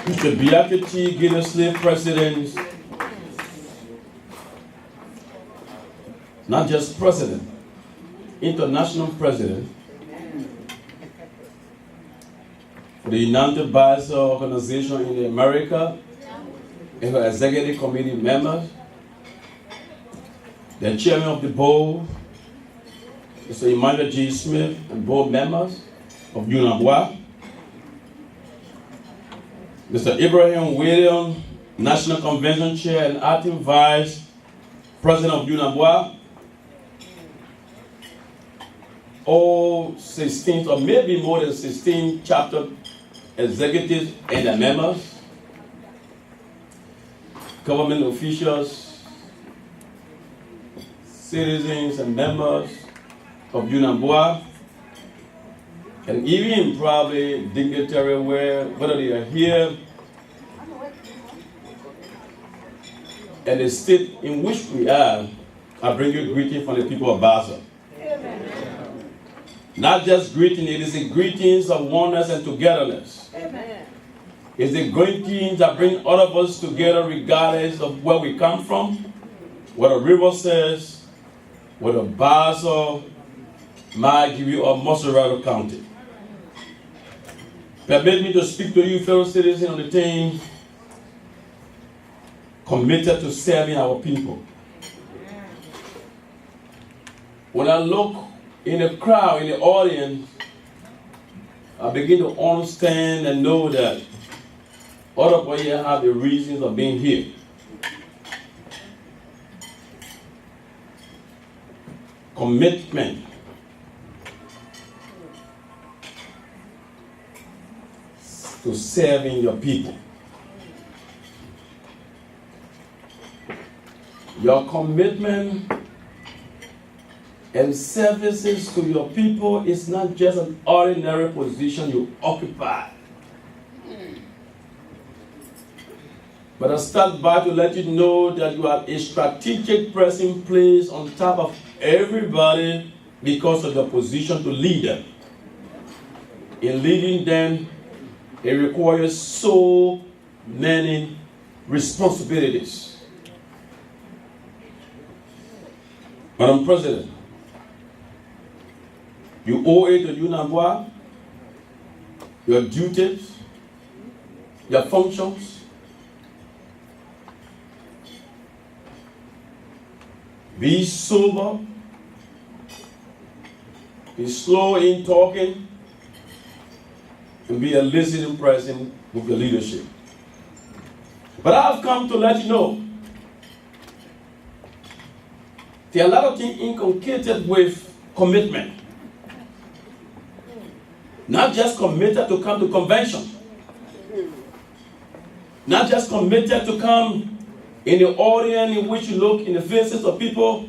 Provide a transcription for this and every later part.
Mr. Biaka T. Gildersleeve, President, not just President, International President for the United Bicycle Organization in America, and her Executive Committee members, the Chairman of the Board, Mr. Emmanuel G. Smith, and board members of UNABWA, Mr. Abraham Williams, National Convention Chair and Acting Vice President of UNABWA, all 16 or maybe more than 16 chapter executives and their members, government officials, citizens and members of UNABWA, and even probably dignitary whether they are here and the state in which we are, I bring you greeting from the people of Basel. Not just greeting, it is a greetings of oneness and togetherness. Amen. It's the greetings that bring all of us together regardless of where we come from, what the river says, whether Basel, Margibi, or Moserado County. Permit me to speak to you, fellow citizens on the team committed to serving our people. When I look in the crowd, in the audience, I begin to understand and know that all of us here have the reasons of being here. Commitment. To serving your people. Your commitment and services to your people is not just an ordinary position you occupy. But I start by to let you know that you are a strategic person placed on top of everybody because of your position to lead them. In leading them, it requires so many responsibilities. Madam President, you owe it to UNABWA, your duties, your functions. Be sober, be slow in talking, and be a listening person with your leadership. But I've come to let you know there are a lot of things inculcated with commitment. Not just committed to come to convention. Not just committed to come in the audience in which you look in the faces of people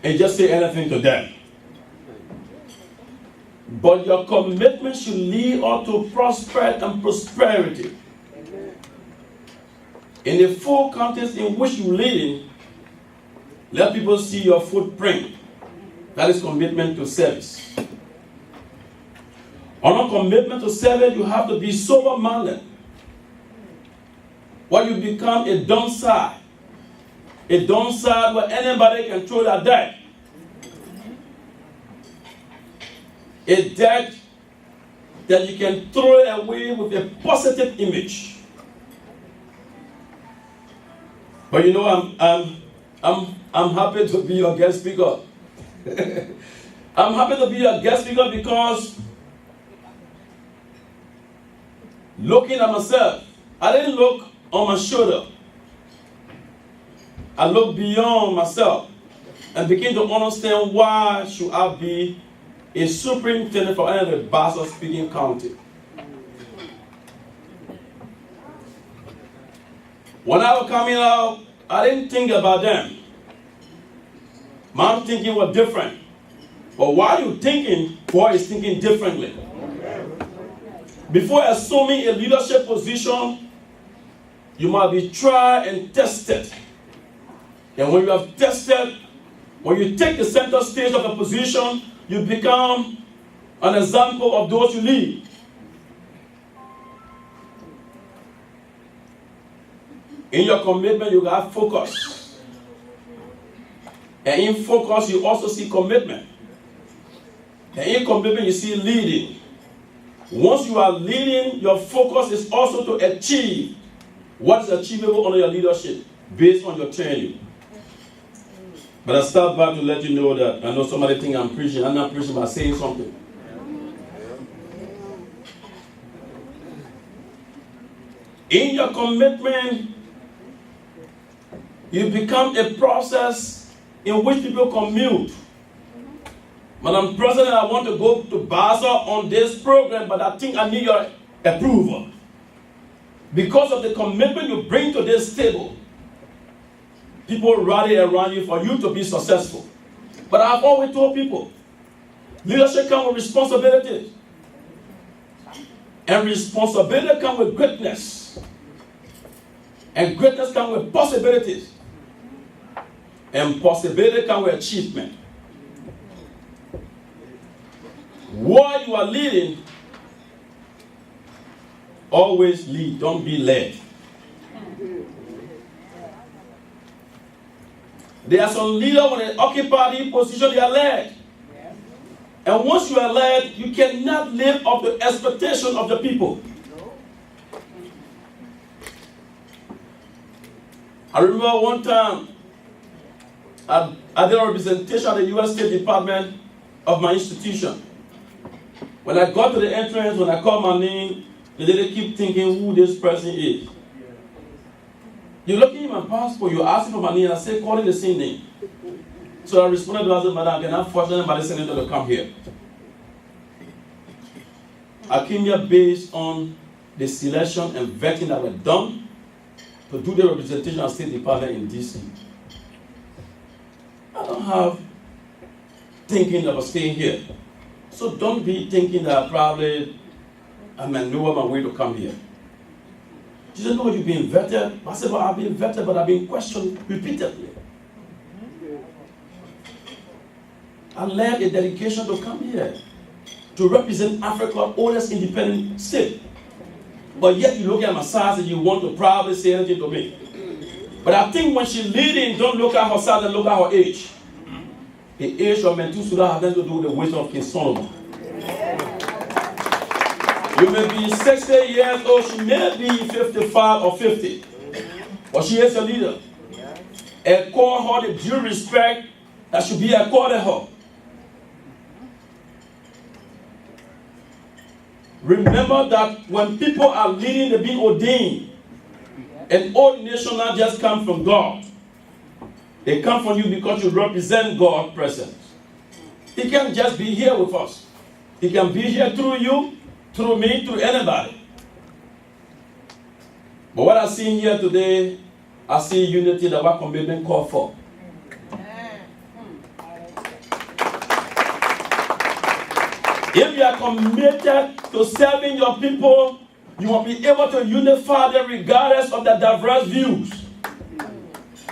and just say anything to them. But your commitment should lead up to prosperity. In the full context in which you live, let people see your footprint. That is commitment to service. On a commitment to service, you have to be sober-minded. Where you become a dumb side where anybody can throw that dirt. A dirt that you can throw it away with a positive image. But you know, I'm happy to be your guest speaker. I'm happy to be your guest speaker because looking at myself, I didn't look on my shoulder. I looked beyond myself and begin to understand why should I be a superintendent for any of the Basel-speaking county. When I was coming out, I didn't think about them. My thinking was different. But while you're thinking, God is thinking differently. Before assuming a leadership position, you must be tried and tested. And when you have tested, when you take the center stage of a position, you become an example of those you lead. In your commitment, you got focus. And in focus, you also see commitment. And in commitment, you see leading. Once you are leading, your focus is also to achieve what is achievable under your leadership based on your training. But I start back to let you know that I know somebody think I'm preaching. I'm not preaching by saying something. In your commitment, you become a process in which people commute. Madam President, I want to go to Basel on this program, but I think I need your approval. Because of the commitment you bring to this table, people rally around you for you to be successful. But I've always told people, leadership comes with responsibilities. And responsibility comes with greatness. And greatness comes with possibilities. And possibility comes with achievement. While you are leading, always lead, don't be led. There are some leaders when they occupy the position, they are led. And once you are led, you cannot live up to the expectation of the people. I remember one time, I did a representation at the U.S. State Department of my institution. When I got to the entrance, when I called my name, they didn't keep thinking who this person is. You're looking at my passport, you're asking for my name, and I said, call it the same name. So I responded to her, I said, Madam, can I force anybody senator to come here? I came here based on the selection and vetting that were done to do the representation of State Department in D.C. I don't have thinking about staying here. So don't be thinking that probably I maneuver my way to come here. She said, no, you've been vetted. I said, well, I've been vetted, but I've been questioned repeatedly. I led a delegation to come here to represent Africa's oldest independent state. But yet you look at my size and you want to probably say anything to me. But I think when she's leading, don't look at her size and look at her age. The age of Methuselah has nothing to do with the wisdom of King Solomon. You may be 60 years old, she may be 55 or 50. But she is a leader. And call her the due respect that should be accorded her. Remember that when people are leading, they're being ordained. And ordination not just come from God. They come from you because you represent God's presence. He can't just be here with us. He can be here through you, through me, through anybody. But what I see here today, I see unity that our commitment called for. If you are committed to serving your people, you will be able to unify them regardless of their diverse views.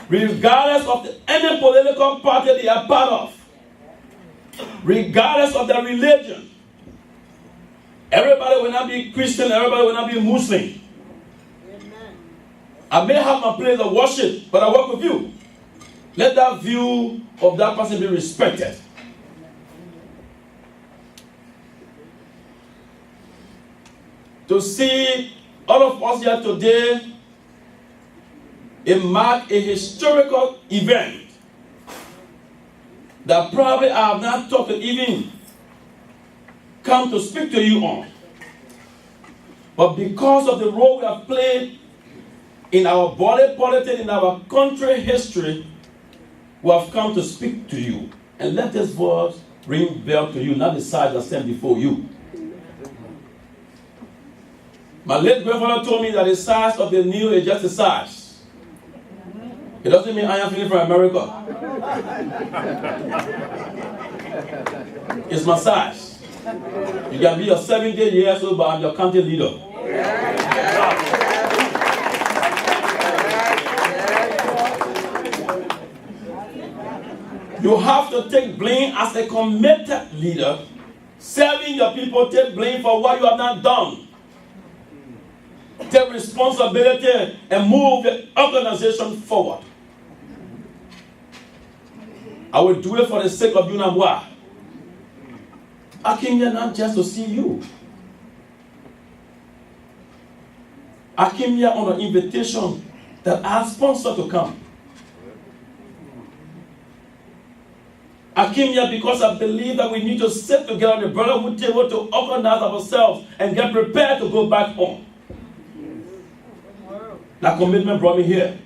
Regardless of any political party they are part of. Regardless of their religion. Everybody will not be Christian, everybody will not be Muslim. I may have my place of worship, but I work with you. Let that view of that person be respected. To see all of us here today, it marked a historical event that probably I have not thought to even come to speak to you on. But because of the role we have played in our body politic, in our country history, we have come to speak to you. And let this voice ring bell to you, not the size that stand before you. My late grandfather told me that the size of the needle is just the size. It doesn't mean I am feeling from America. It's my size. You can be a 70 years old, but I'm your county leader. You have to take blame as a committed leader. Serving your people, take blame for what you have not done. Take responsibility and move the organization forward. I will do it for the sake of UNABWA. I came here not just to see you. I came here on an invitation that I sponsored to come. I came here because I believe that we need to sit together at the brotherhood table to organize ourselves and get prepared to go back home. That commitment brought me here.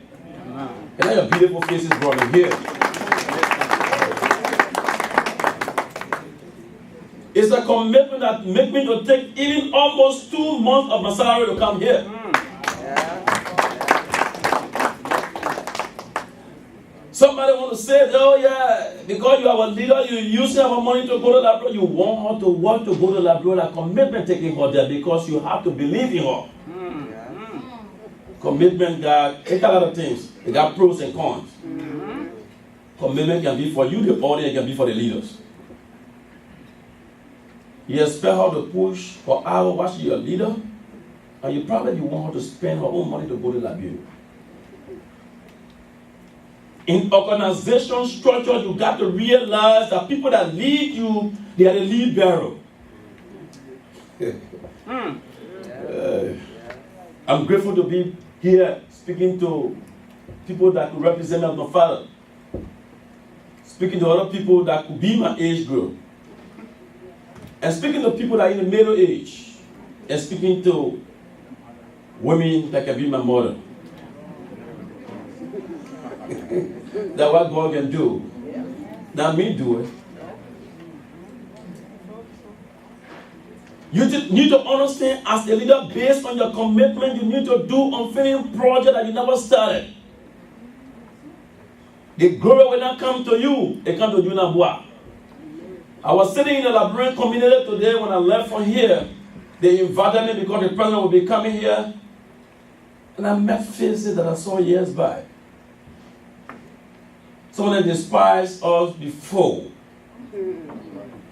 And now your beautiful faces brought me here. It's a commitment that made me to take even almost 2 months of my salary to come here. Somebody want to say, oh yeah, because you are a leader, you use our money to go to Labrador. You want her to want to go to Labrador. That commitment taking her there because you have to believe in her. Commitment it got a lot of things. It got pros and cons. Commitment can be for you, the audience, can be for the leaders. You expect her to push for hours while she's your leader, and you probably want her to spend her own money to go to Liberia. In organization structure, you got to realize that people that lead you, they are the lead bearer. I'm grateful to be here speaking to people that could represent me as my father. Speaking to other people that could be my age group. And speaking to people that are in the middle age. And speaking to women that can be my mother. That's what God can do. Not me do it. You need to understand as a leader, based on your commitment, you need to do unfinished project that you never started. The glory will not come to you, it comes to you now. I was sitting in the Liberian community today when I left from here. They invited me because the president will be coming here. And I met faces that I saw years back. Some of them despised us before.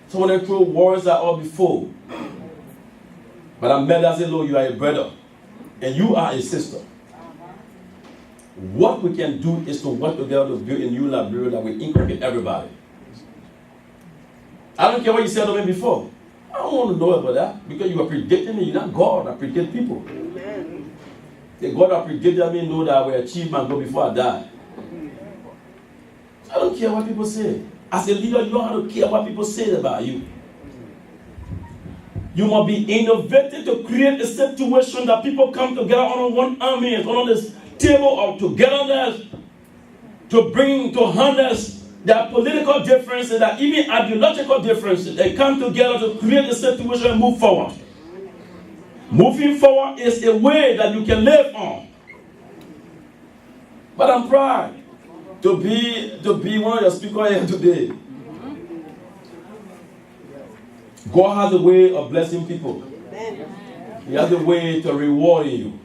Some of them threw words at us before. But I met them and said, Lord, you are a brother. And you are a sister. What we can do is to work together to build a new Liberia that will incorporate everybody. I don't care what you said to me before. I don't want to know about that because you are predicting me. You're not God that predict people. Amen. The God that predicted me know that I will achieve my goal before I die. I don't care what people say. As a leader, you don't have to care what people say about you. You must be innovative to create a situation that people come together on one army, on this table of togetherness, to bring to harness their political differences, that even ideological differences. They come together to create a situation and move forward. Moving forward is a way that you can live on. But I'm proud to be one of your speakers here today. God has a way of blessing people. He has a way to reward you.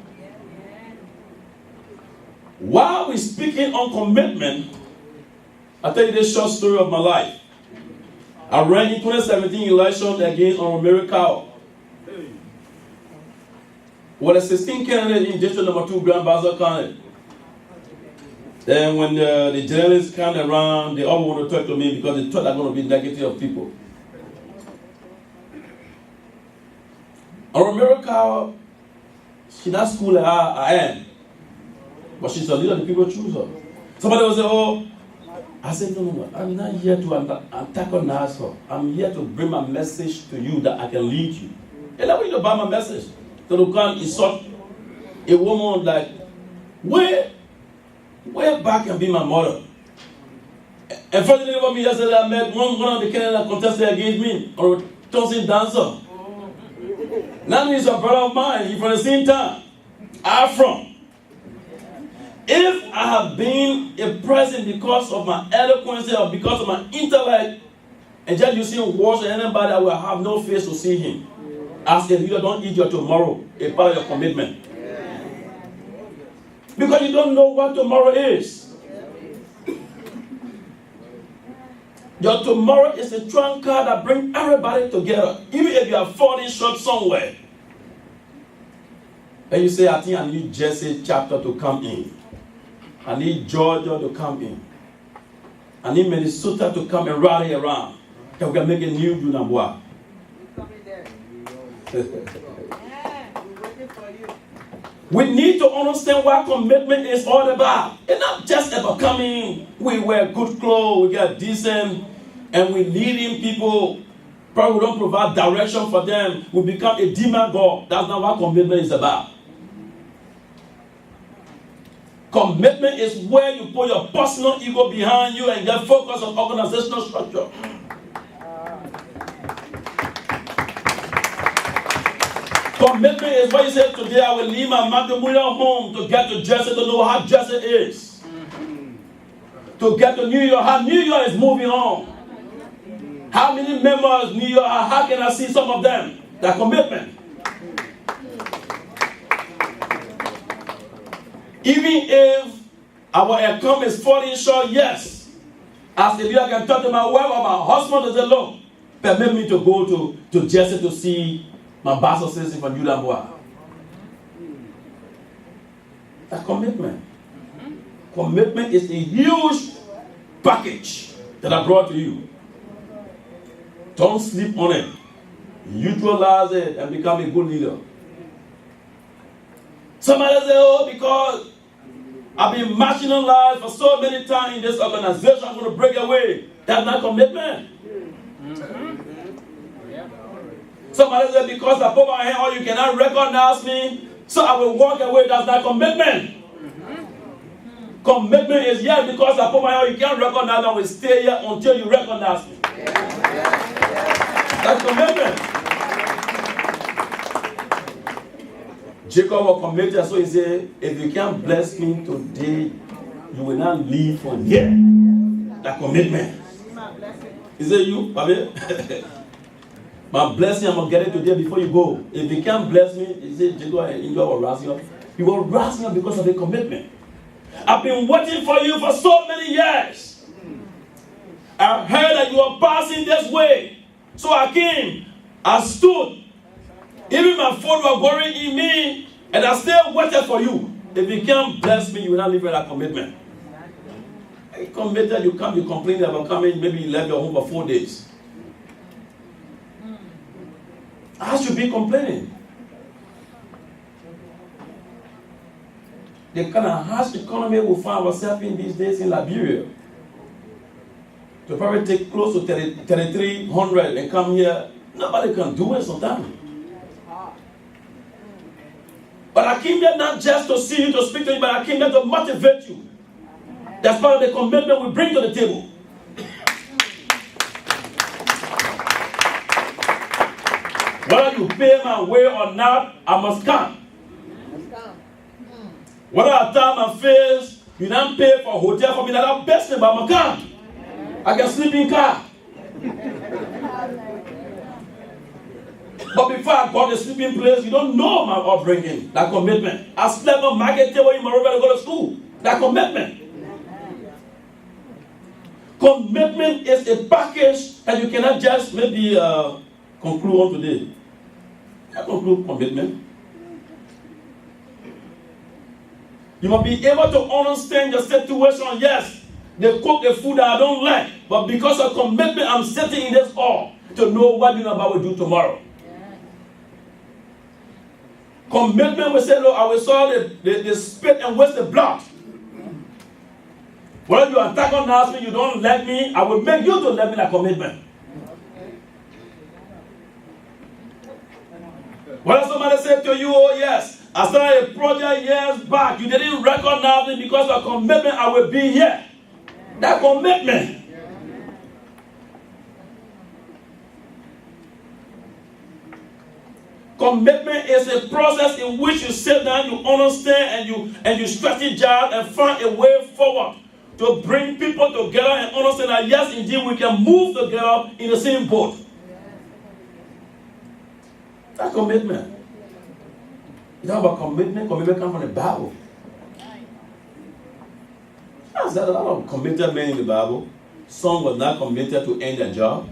While we're speaking on commitment, I'll tell you this short story of my life. I ran in 2017 election against Honorable Cow. Well, a 16 candidate in District Number 2, Grand Bassa County. Then when the journalists come around, they all want to talk to me because they thought I'm going to be negative of people. Honorable Cow, she's not school like I am. But she's a leader, the people choose her. Somebody will say, oh, I said, no, I'm not here to antagonize her. I'm here to bring my message to you that I can lead you. And I want you to buy my message. So you can't insult a woman like, way back can be my mother. And finally, over me yesterday, I met one of the candidates that contested against me, or a tossing dancer. Now he's a brother of mine, he's from the same town I'm from. If I have been a president because of my eloquence or because of my intellect, and just using words and anybody, I will have no face to see him. As a leader, don't eat your tomorrow, a part of your commitment. Because you don't know what tomorrow is. Your tomorrow is a trump card that brings everybody together, even if you are falling short somewhere. And you say, I think I need Jesse chapter to come in. I need Georgia to come in. I need Minnesota to come and rally around. And we can make a new Dunambois. We need to understand what commitment is all about. It's not just about coming, we wear good clothes, we get decent, and we leading people. Probably we don't provide direction for them. We become a demigod. That's not what commitment is about. Commitment is where you put your personal ego behind you and get focused on organizational structure. Commitment is where you say, today I will leave my matrimonial home to get to Jersey to know how Jersey is. To get to New York, how New York is moving on. How many members New York are? How can I see some of them? That commitment. Even if our income is falling short, yes. As a leader, I can talk to my wife or my husband and say, look, permit me to go to Jersey to see my pastor says from Dunambois. That commitment. Commitment is a huge package that I brought to you. Don't sleep on it. Utilize it and become a good leader. Somebody say, oh, because I've been marginalized for so many times in this organization, I'm going to break away. That's not commitment. Somebody said, because I put my hand on you cannot recognize me, so I will walk away. That's not commitment. Commitment is, yes, because I put my hand on you can't recognize me, I will stay here until you recognize me. That's commitment. Jacob was committed, so he said, if you can't bless me today, you will not leave from here. That commitment. He said, you, Baby? My blessing, I'm going to get it today before you go. If you can't bless me, he said, Jacob will rise you up. He will rise you up because of a commitment. I've been waiting for you for so many years. I heard that you are passing this way. So I came. I stood. Even my phone was worrying in me, and I still waited for you. If you can't bless me, you will not live with that commitment. You committed, you can't be complaining about coming, maybe you left your home for 4 days. I should be complaining. The kind of harsh economy we find ourselves in these days in Liberia. To probably take close to 3,300 and come here, nobody can do it sometimes. But I came here not just to see you, to speak to you, but I came here to motivate you. That's part of the commitment we bring to the table. Whether you pay my way or not, I must come. Whether I tie my face, you don't pay for a hotel for me, that's best thing, but I must come. I can sleep in car. But before I got the sleeping place, you don't know my upbringing, that commitment. I slept on market table in Monrovia to go to school. That commitment. Commitment is a package that you cannot just maybe conclude on today. I conclude commitment. You must be able to understand the situation. Yes, they cook the food that I don't like, but because of commitment, I'm sitting in this hall to know what Dunambois will do tomorrow. Commitment will say, look, I will saw the spit and waste the blood. When you attack on me, you don't let me, I will make you to let me. That commitment. When somebody said to you, oh yes, I started a project years back, you didn't recognize me because of commitment, I will be here. That commitment. Commitment is a process in which you sit down, you understand, and you strategize and find a way forward to bring people together and understand that yes, indeed, we can move together in the same boat. That commitment. You talk about commitment. Commitment comes from the Bible. There's a lot of committed men in the Bible. Some were not committed to end their job.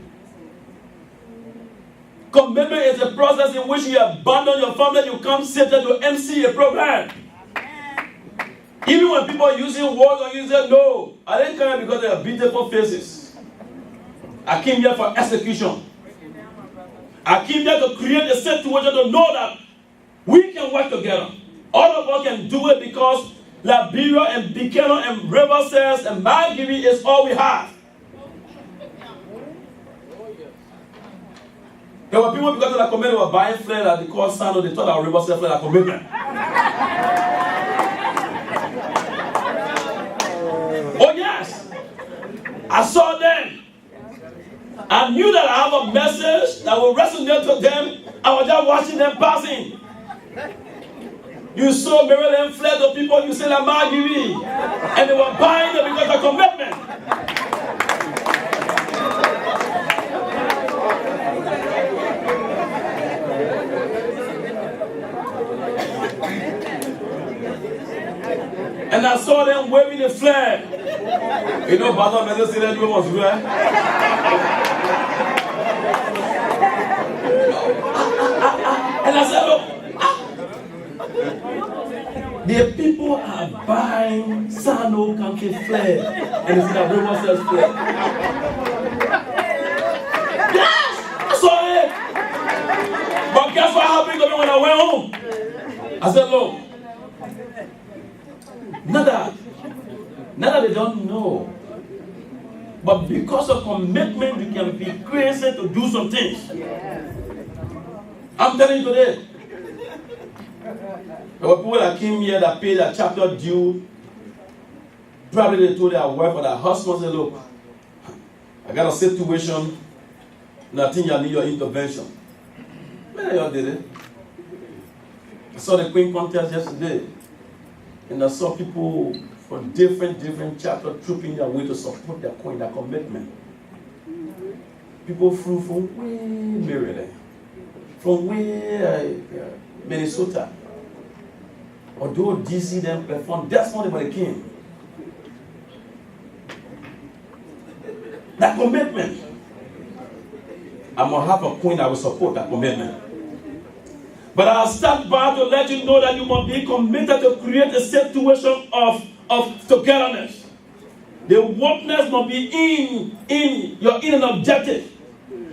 Commitment is a process in which you abandon your family, you come sit there to MC a program. Even when people are using words or you say, no, I didn't come here because they are beautiful faces. I came here for execution. I came here to create a situation to know that we can work together. All of us can do it because Liberia and Buchanan and River Cells and Margibi is all we have. There were people because of the commitment were buying flare that they called Sando, they thought our River Cells flare a commitment. Oh yes, I saw them. I knew that I have a message that will resonate with them. I was just watching them passing. You saw Maryland fled the people, you said Margibi, and they were buying it because of commitment. And I saw them waving the flag. You know, Pastor Moses said that you must wear. And I said, look, the people are buying Sano country flag. And it's that River Cells flag. Yes, I saw it. But guess what happened to me when I went home? I said, look, not that they don't know, but because of commitment, you can be crazy to do some things. I'm telling you today, there were people that came here that paid their chapter due. Probably they told their wife or their husband, say, look, I got a situation, and I think I need your intervention. Many of y'all did it. I saw the Queen contest yesterday. And I saw people from different chapters trooping their way to support their coin, their commitment. People flew from way Maryland, from way Minnesota. Although DC then performed, that's not about the king. That commitment. I'm going to have a coin that will support that commitment. But I'll start by to let you know that you must be committed to create a situation of togetherness. The oneness must be in an objective.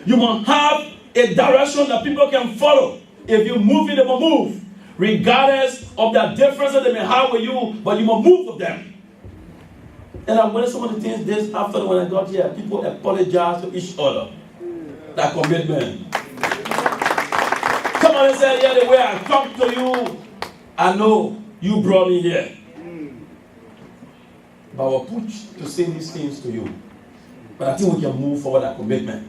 You must have a direction that people can follow. If you move it, they will move. Regardless of the differences they may have with you, but you must move with them. And I went some of the things this after when I got here, people apologize to each other. That commitment. Come on and say, yeah, the way I talk to you, I know you brought me here. But I will put to say these things to you. But I think we can move forward that commitment.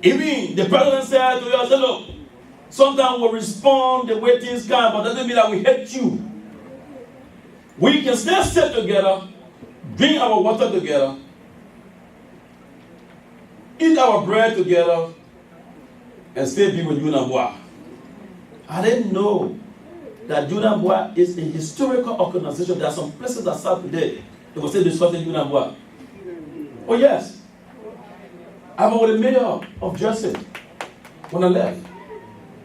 Even the president said to you, I said, look, sometimes we'll respond the way things come, but that doesn't mean that we hate you. We can still sit together, drink our water together, eat our bread together, and still be with UNAMWA. I didn't know that UNAMWA is a historical organization. There are some places that start today. They will say discussing UNAMWA. Oh yes. I was with the mayor of Jersey when I left.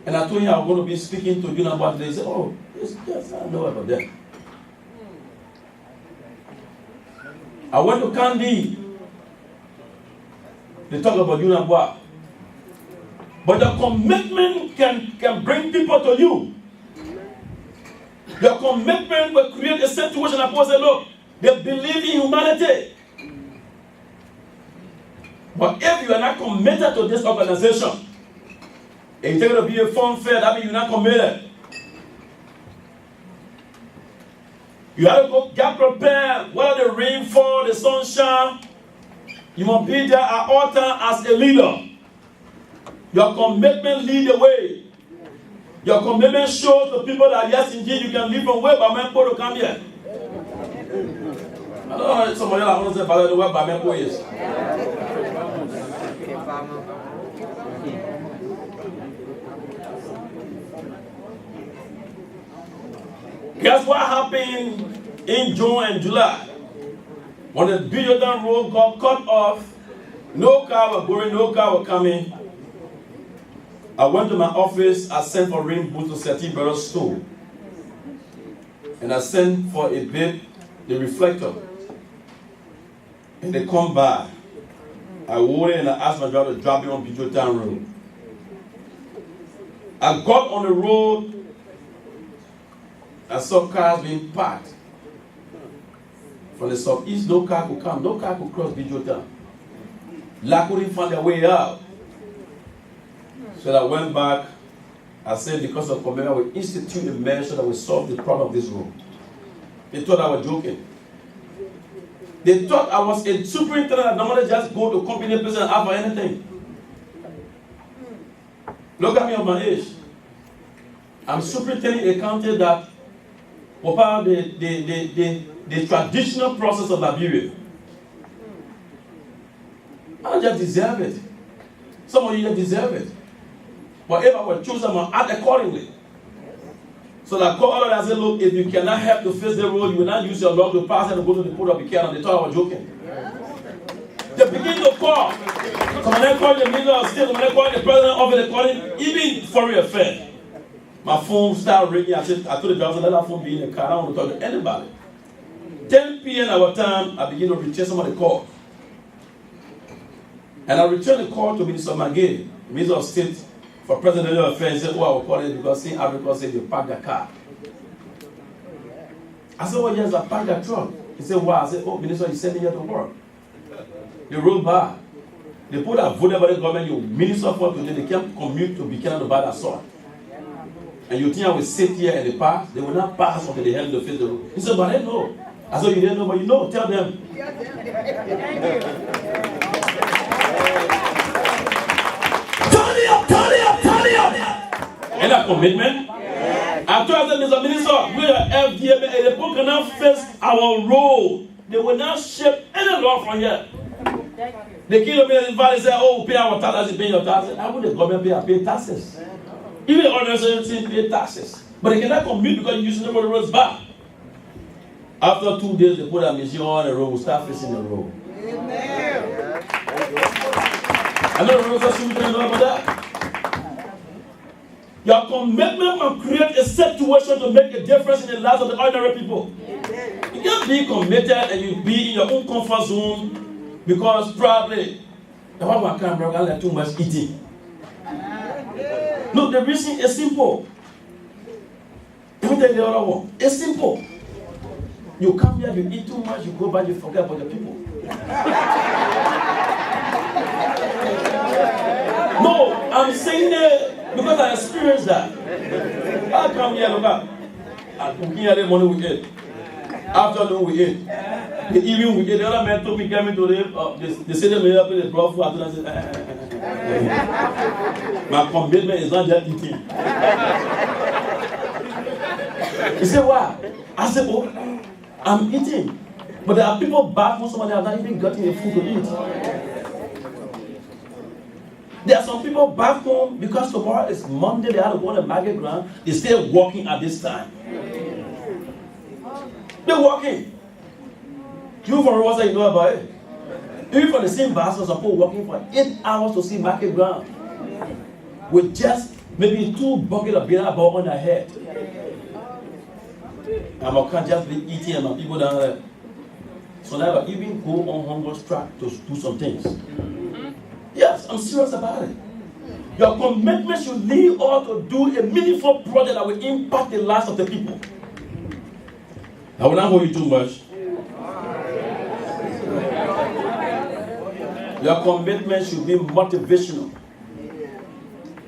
And I told him I was going to be speaking to UNAMWA today. He said, oh, yes, I know about that. I went to Kandi. They talk about UNAMWA. But the commitment can bring people to you. Your commitment will create a situation that people say, look, they believe in humanity. But if you are not committed to this organization, and you take it to be a fun fair, that means you're not committed. You have to go get prepared, whether the rain fall, the sunshine. You must be there at all times as a leader. Your commitment lead the way. Your commitment shows to people that yes, indeed, you can live from where Bamempo to come here. I don't know if somebody else wants to say, but where Bamempo is. Guess what happened in June and July? When the Billionaire Road got cut off, no car was going, no car was coming. I went to my office, I sent for rain boot to Seti Barrow's store. And I sent for a bit, the reflector. And they come by. I waited and I asked my driver to drop me on Bijotown Road. I got on the road, I saw cars being parked. From the southeast, no car could come, no car could cross Bijotown. La couldn't find their way out. So I went back. I said, because of commitment, we institute a measure that will solve the problem of this road. They thought I was joking. They thought I was a superintendent that normally just go to company place and ask for anything. Look at me of my age. I'm superintending a county that was part of the traditional process of Liberia. I just deserve it. Some of you just deserve it. But if I were chosen, I will act accordingly. So I called her and I said, look, if you cannot help to face the road, you will not use your log to pass and go to the port of the canal. They thought I was joking. They begin to call. So when I called the minister of state, when I called the president of the calling, even foreign affairs, my phone started ringing. I told the driver, let that phone be in the car. I don't want to talk to anybody. 10 p.m. our time, I begin to return some of the call. And I returned the call to Minister Magay, Minister of State, for presidential affairs. He said, oh, I will call it because St. Africa said you parked their car. I said, oh, yes, I parked their truck. He said, why? I said, oh, Minister, you sent me here to work. They rolled by. They put a vote by the government, you minister for today, they can't commute to Buchanan to buy that sword. And you think I will sit here and they pass? They will not pass until they help to face the road. He said, but I know. I said, you didn't know, but you know, tell them. Turn it up. And that commitment. Yeah. I told them, Mr. Minister, we are FDA, and the people cannot face our role. They will not shape any law from here. The king of the valley said, oh, pay our taxes, pay your taxes. How would the government pay taxes? Even the organization pay taxes. But they cannot commute because you use the roads back. After 2 days, they put a machine on the road, we start facing the road. Amen. I know the roads are simple about that. Your commitment will create a situation to make a difference in the lives of the ordinary people. You can't be committed and you be in your own comfort zone because probably the one can't like too much eating. Look, the reason is simple. Let me tell you the other one. It's simple. You come here, you eat too much, you go back, you forget about the people. No, I'm saying that because I experienced that. I come here, look up. I'm cooking here the morning we eat. Afternoon we eat. The evening we eat. The other man told me, came into they said they may help me, they brought food. I said, my commitment is not just eating. He said, why? I said, oh, I'm eating. But there are people back home, somebody have not even gotten the food to eat. There are some people back home because tomorrow is Monday, they have to go on the market ground, they stay walking at this time. They're walking. You from Rosa, you know about it. Even from the same basket, some people walking for 8 hours to see market ground. With just maybe 2 buckets of beer ball on their head. And I can't just be eating and my people down there. So now I even go on hunger strike to do some things. Yes, I'm serious about it. Your commitment should lead all to do a meaningful project that will impact the lives of the people. I will not hold you too much. Your commitment should be motivational.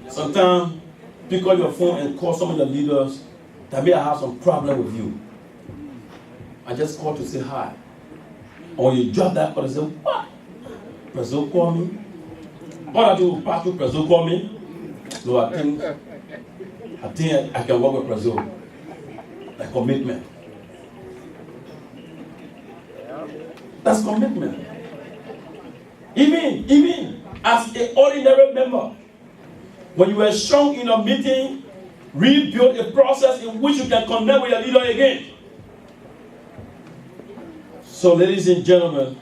Sometimes pick up your phone and call some of the leaders that may have some problem with you. I just call to say hi. Or you drop that call and say, what? Brazil call me? What I do, Pastor Brazil call me? So I think I can work with Brazil. Like commitment. That's commitment. Even as an ordinary member, when you were strong in a meeting, rebuild a process in which you can connect with your leader again. So, ladies and gentlemen,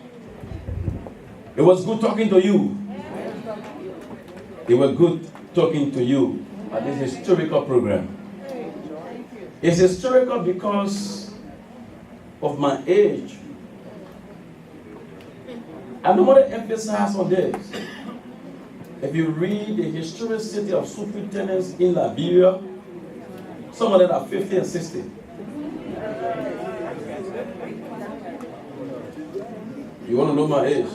it was good talking to you. It was good talking to you at this historical program. It's historical because of my age. I don't want to emphasize on this. If you read the historicity of Sufi tenants in Liberia, some of them are 50 and 60. You want to know my age?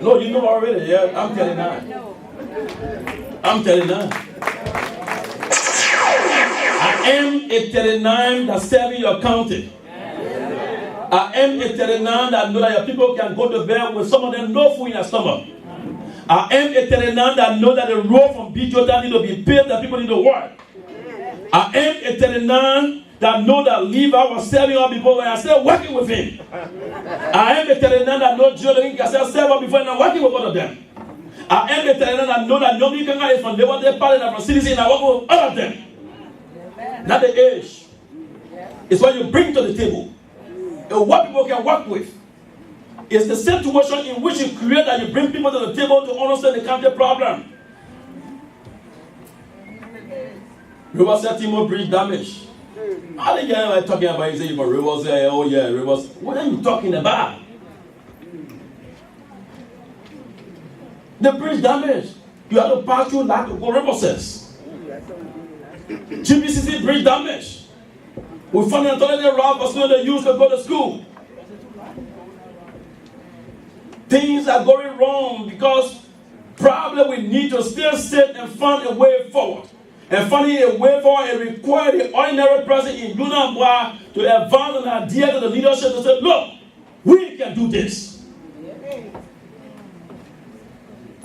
No, you know already. Yeah, I'm 39. I'm 39. I am a 39 that's serving your county. I am a 39 that know that your people can go to bed with some of them no food in their stomach. I am a 39 that know that the road from Bijota need to be built, that people need to work. I am a 39 that know that Levi was serving our people when I still working with him. I am a 39 that know Jordan can still serve us before and I'm working with all of them. I am a 39 that know that Yomi Kanga is from Labour Day Party and from CDC and I work with all of them. Not the age. It's what you bring to the table. And what people can work with. It's the situation in which you create that you bring people to the table to understand the country problem. River Setimo bridge damage. How the guy am I talking about? You say rivers there, oh yeah, rivers. What are you talking about? The bridge damage. You have to pass through that to go reverses. GBCC bridge damage. We found an toilet route for students they use to go to school. Things are going wrong because probably we need to still sit and find a way forward. And finding a way forward, it requires the ordinary person in Lunambwa to advance an idea to the leadership to say, look, we can do this.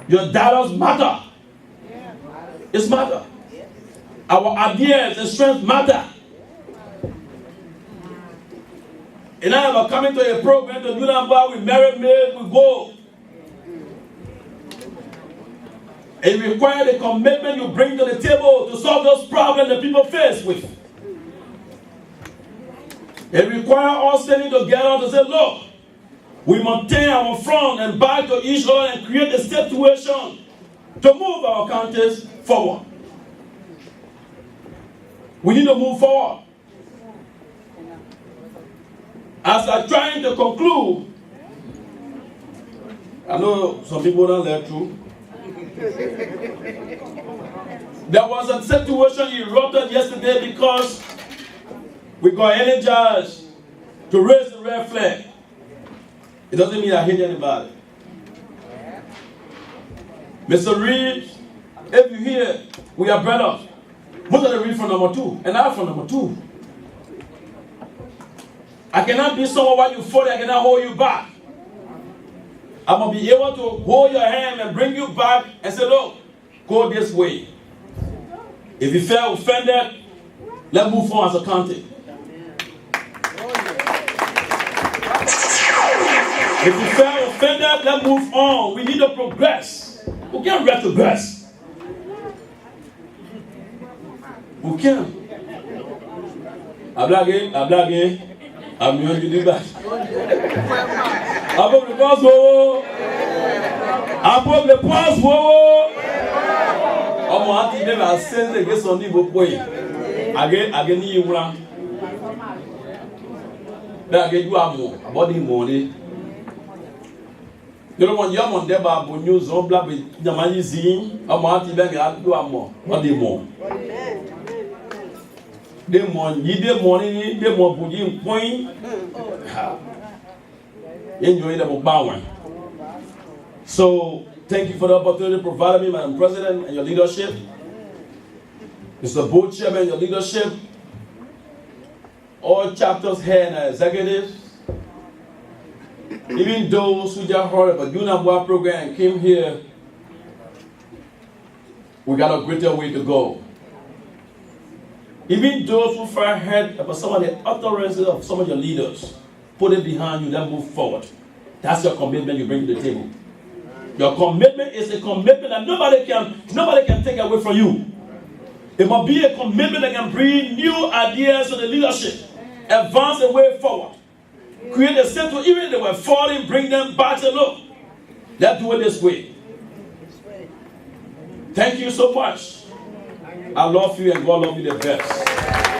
Your dollars matter. It's matter. Our ideas and strength matter. And I am coming to a program to Lunambwa with Merit Maid, we go. It requires the commitment you bring to the table to solve those problems that people face with. It requires us standing together to say, look, we maintain our front and back to each other and create a situation to move our counties forward. We need to move forward. As I'm trying to conclude, I know some people don't let through. There was a situation erupted yesterday because we got energized to raise the red flag. It doesn't mean I hate anybody. Mr. Reed, if you hear, we are brothers. Most of the Reed from number 2, and I'm from number 2. I cannot be someone while you fall, I cannot hold you back. I'm going to be able to hold your hand and bring you back and say, look, go this way. If you feel offended, let's move on as a county. If you feel offended, let's move on. We need to progress. We can't retrogress. We can't. Ablage. I'm going to do that. Above the pause, above the pause, I'm going to never send the guest on the boy. Again, you run. That get you more body money. You don't want your on there, but when you zone black with the money, I'm going to beg you more. Body more. They want you, they money, they want put you point. Enjoy the power. So, thank you for the opportunity provided me, Madam President, and your leadership. Mr. Board Chairman, your leadership. All chapters head and executives. Even those who just heard about the Lunambwa program and came here, we got a greater way to go. Even those who first heard about some of the utterances of some of your leaders, put it behind you, then move forward. That's your commitment you bring to the table. Your commitment is a commitment that nobody can take away from you. It must be a commitment that can bring new ideas to the leadership, advance the way forward, create a sense even if they were falling, bring them back and look. Let's do it this way. Thank you so much. I love you and God love you the best.